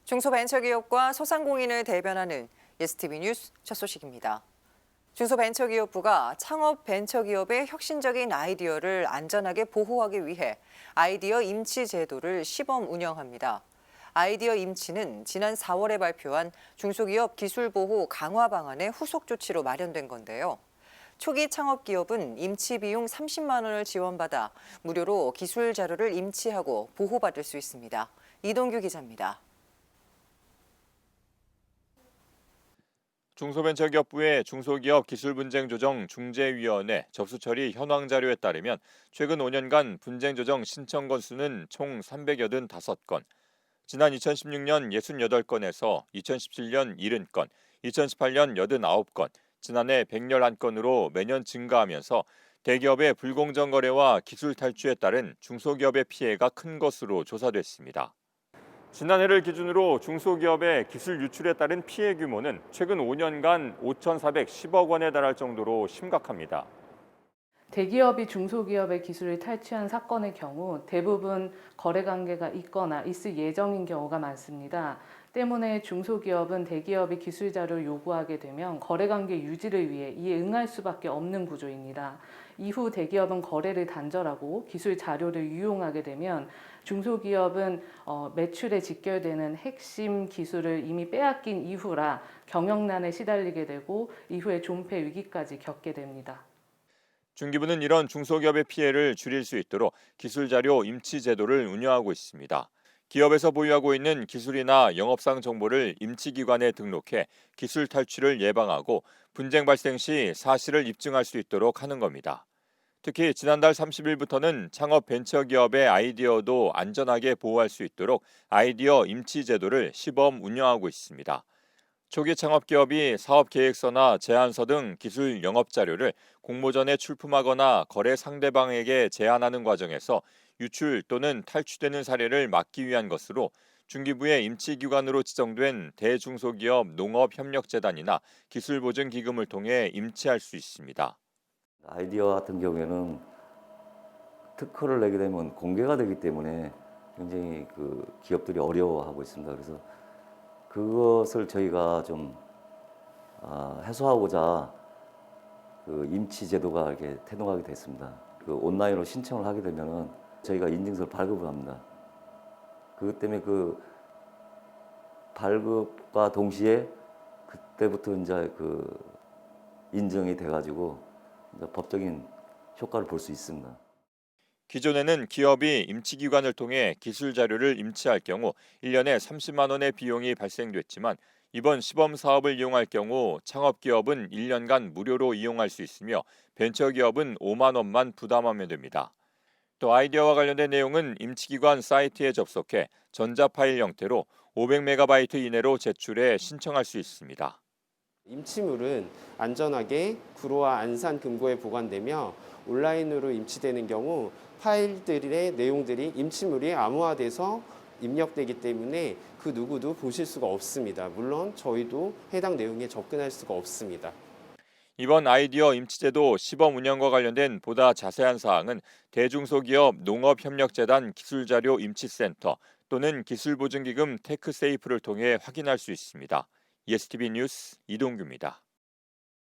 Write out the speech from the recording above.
중소벤처기업과 소상공인을 대변하는 예스티비 뉴스 첫 소식입니다. 중소벤처기업부가 창업 벤처기업의 혁신적인 아이디어를 안전하게 보호하기 위해 아이디어 임치 제도를 시범 운영합니다. 아이디어 임치는 지난 4월에 발표한 중소기업 기술보호 강화 방안의 후속 조치로 마련된 건데요. 초기 창업 기업은 임치 비용 30만 원을 지원받아 무료로 기술 자료를 임치하고 보호받을 수 있습니다. 이동규 기자입니다. 중소벤처기업부의 중소기업 기술분쟁조정 중재위원회 접수처리 현황 자료에 따르면 최근 5년간 분쟁조정 신청 건수는 총 385건, 지난 2016년 68건에서 2017년 70건, 2018년 89건, 지난해 111건으로 매년 증가하면서 대기업의 불공정 거래와 기술 탈취에 따른 중소기업의 피해가 큰 것으로 조사됐습니다. 지난해를 기준으로 중소기업의 기술 유출에 따른 피해 규모는 최근 5년간 5,410억 원에 달할 정도로 심각합니다. 대기업이 중소기업의 기술을 탈취한 사건의 경우 대부분 거래 관계가 있거나 있을 예정인 경우가 많습니다. 때문에 중소기업은 대기업이 기술 자료를 요구하게 되면 거래 관계 유지를 위해 이에 응할 수밖에 없는 구조입니다. 이후 대기업은 거래를 단절하고 기술 자료를 유용하게 되면 중소기업은 매출에 직결되는 핵심 기술을 이미 빼앗긴 이후라 경영난에 시달리게 되고 이후에 존폐 위기까지 겪게 됩니다. 중기부는 이런 중소기업의 피해를 줄일 수 있도록 기술자료 임치 제도를 운영하고 있습니다. 기업에서 보유하고 있는 기술이나 영업상 정보를 임치기관에 등록해 기술 탈취를 예방하고 분쟁 발생 시 사실을 입증할 수 있도록 하는 겁니다. 특히 지난달 30일부터는 창업 벤처기업의 아이디어도 안전하게 보호할 수 있도록 아이디어 임치 제도를 시범 운영하고 있습니다. 초기 창업기업이 사업계획서나 제안서 등 기술 영업 자료를 공모전에 출품하거나 거래 상대방에게 제안하는 과정에서 유출 또는 탈취되는 사례를 막기 위한 것으로 중기부의 임치기관으로 지정된 대중소기업 농업협력재단이나 기술보증기금을 통해 임치할 수 있습니다. 아이디어 같은 경우에는 특허를 내게 되면 공개가 되기 때문에 굉장히 기업들이 어려워하고 있습니다. 그래서 그것을 저희가 좀 해소하고자 임치 제도가 이렇게 태동하게 됐습니다. 온라인으로 신청을 하게 되면은 저희가 인증서를 발급을 합니다. 그것 때문에 발급과 동시에 그때부터 이제 인증이 돼가지고 이제 법적인 효과를 볼 수 있습니다. 기존에는 기업이 임치기관을 통해 기술 자료를 임치할 경우 1년에 30만 원의 비용이 발생됐지만 이번 시범 사업을 이용할 경우 창업기업은 1년간 무료로 이용할 수 있으며 벤처기업은 5만 원만 부담하면 됩니다. 또 아이디어와 관련된 내용은 임치기관 사이트에 접속해 전자파일 형태로 500MB 이내로 제출해 신청할 수 있습니다. 임치물은 안전하게 구로와 안산 금고에 보관되며 온라인으로 임치되는 경우 파일들의 내용들이 임치물이 암호화돼서 입력되기 때문에 그 누구도 보실 수가 없습니다. 물론 저희도 해당 내용에 접근할 수가 없습니다. 이번 아이디어 임치제도 시범 운영과 관련된 보다 자세한 사항은 대중소기업 농업협력재단 기술자료 임치센터 또는 기술보증기금 테크세이프를 통해 확인할 수 있습니다. 예스티비 뉴스 이동규입니다.